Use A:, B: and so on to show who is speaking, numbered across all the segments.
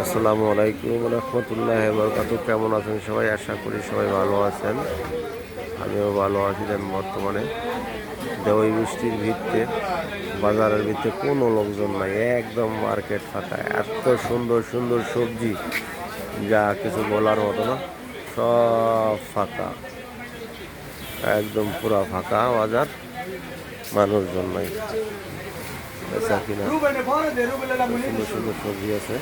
A: আসসালামু আলাইকুম রহমতুল্লাহি ওয়া বারাকাতুহু। কেমন আছেন সবাই? আশা করি সবাই ভালো আছেন। আমিও ভালো আছি। বর্তমানে দেওয়াই বৃষ্টির ভিত্তিতে বাজারের ভিতরে কোনো লোকজন নাই, একদম মার্কেট ফাঁকা। এত সুন্দর সুন্দর সবজি যা কিছু বলার মতো না, সব ফাঁকা, একদম পুরা ফাঁকা বাজার, মানুষজন নাই। বেচা কিনা সুন্দর সুন্দর সবজি আছে।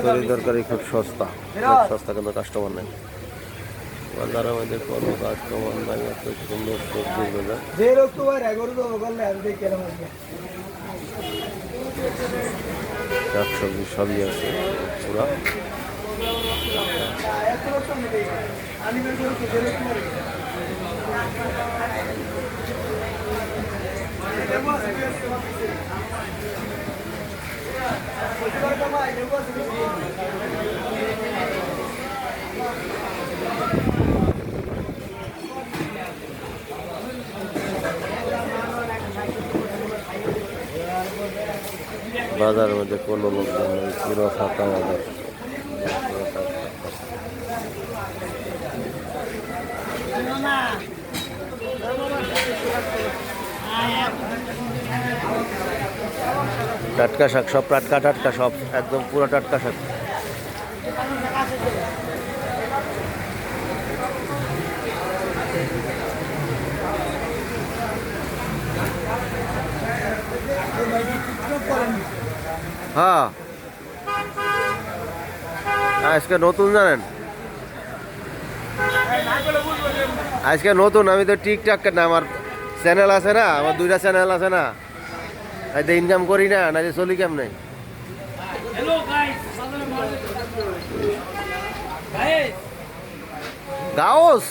A: তরি তরকারি খুব সস্তা, সস্তা, কিন্তু কাস্টমার নেই বাজারের মধ্যে, কোনো কাস্টমার নাই। এত সুন্দর সবজি বাজার, শাক সবজি সবই আছে পুরা। বাজারের মধ্যে কোনো লোকজন নেই, পুরো ফাঁকা বাজার। টাটকা শাক, সব টাটকা টাটকা, সব একদম পুরো টাটকা শাক। হ্যাঁ, আজকে নতুন জানেন, আজকে নতুন। আমি তো টিকটক না, আমার চ্যানেল আছে না, আমার 2টা চ্যানেল আছে না, আজ ইনকাম করি না, না চলি কেমন গাওস।